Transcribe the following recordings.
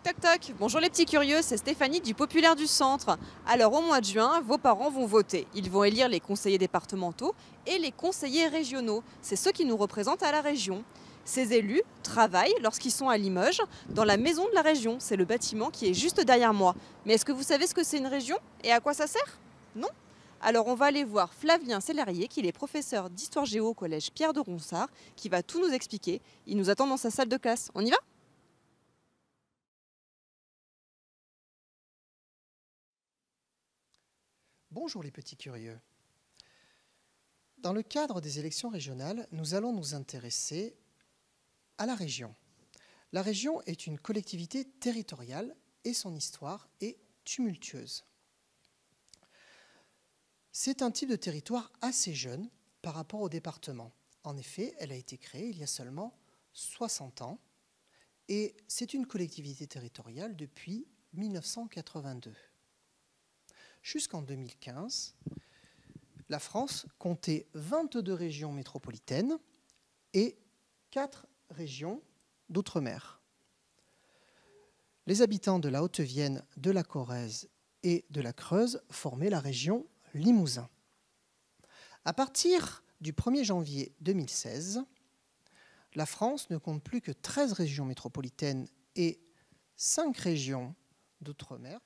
Toc toc toc, bonjour les petits curieux, c'est Stéphanie du Populaire du Centre. Alors au mois de juin, vos parents vont voter. Ils vont élire les conseillers départementaux et les conseillers régionaux. C'est ceux qui nous représentent à la région. Ces élus travaillent lorsqu'ils sont à Limoges, dans la maison de la région. C'est le bâtiment qui est juste derrière moi. Mais est-ce que vous savez ce que c'est une région et à quoi ça sert? Non? Alors on va aller voir Flavien Sellerier, qui est professeur d'histoire géo au collège Pierre de Ronsard, qui va tout nous expliquer. Il nous attend dans sa salle de classe. On y va? Bonjour les petits curieux. Dans le cadre des élections régionales, nous allons nous intéresser à la région. La région est une collectivité territoriale et son histoire est tumultueuse. C'est un type de territoire assez jeune par rapport au département. En effet, elle a été créée il y a seulement 60 ans et c'est une collectivité territoriale depuis 1982. Jusqu'en 2015, la France comptait 22 régions métropolitaines et 4 régions d'outre-mer. Les habitants de la Haute-Vienne, de la Corrèze et de la Creuse formaient la région Limousin. À partir du 1er janvier 2016, la France ne compte plus que 13 régions métropolitaines et 5 régions d'outre-mer.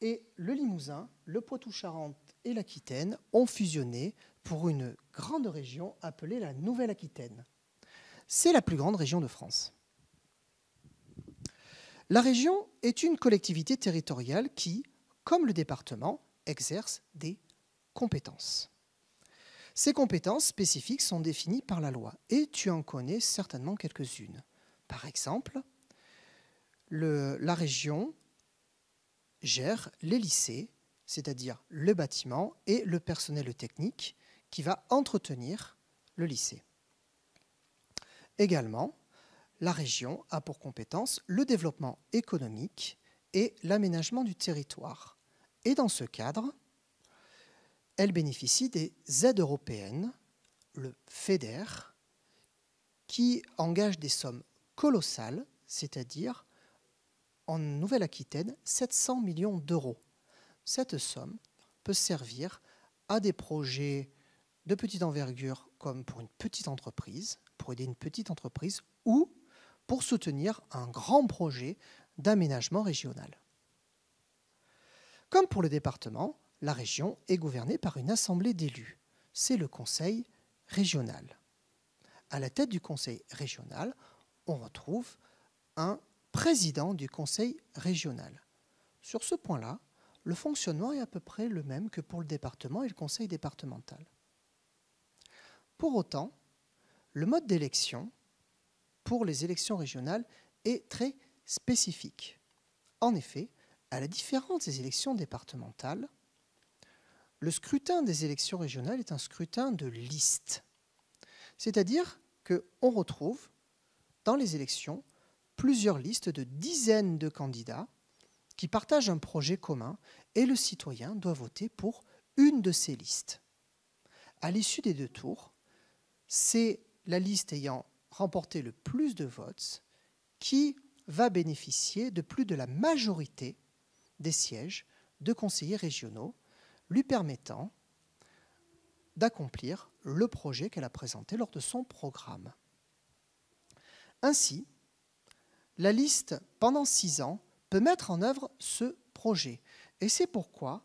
Et le Limousin, le Poitou-Charentes et l'Aquitaine ont fusionné pour une grande région appelée la Nouvelle-Aquitaine. C'est la plus grande région de France. La région est une collectivité territoriale qui, comme le département, exerce des compétences. Ces compétences spécifiques sont définies par la loi et tu en connais certainement quelques-unes. Par exemple, la région gère les lycées, c'est-à-dire le bâtiment et le personnel technique qui va entretenir le lycée. Également, la région a pour compétence le développement économique et l'aménagement du territoire. Et dans ce cadre, elle bénéficie des aides européennes, le FEDER, qui engage des sommes colossales, c'est-à-dire en Nouvelle-Aquitaine, 700 millions d'euros. Cette somme peut servir à des projets de petite envergure comme pour une petite entreprise, pour aider une petite entreprise, ou pour soutenir un grand projet d'aménagement régional. Comme pour le département, la région est gouvernée par une assemblée d'élus. C'est le conseil régional. À la tête du conseil régional, on retrouve un président du conseil régional. Sur ce point-là, le fonctionnement est à peu près le même que pour le département et le conseil départemental. Pour autant, le mode d'élection pour les élections régionales est très spécifique. En effet, à la différence des élections départementales, le scrutin des élections régionales est un scrutin de liste. C'est-à-dire qu'on retrouve dans les élections plusieurs listes de dizaines de candidats qui partagent un projet commun et le citoyen doit voter pour une de ces listes. À l'issue des 2 tours, c'est la liste ayant remporté le plus de votes qui va bénéficier de plus de la majorité des sièges de conseillers régionaux, lui permettant d'accomplir le projet qu'elle a présenté lors de son programme. Ainsi, la liste, pendant 6 ans, peut mettre en œuvre ce projet. Et c'est pourquoi,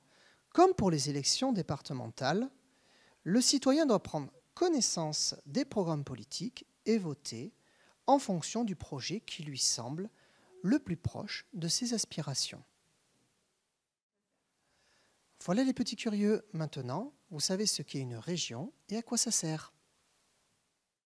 comme pour les élections départementales, le citoyen doit prendre connaissance des programmes politiques et voter en fonction du projet qui lui semble le plus proche de ses aspirations. Voilà les petits curieux. Maintenant, vous savez ce qu'est une région et à quoi ça sert.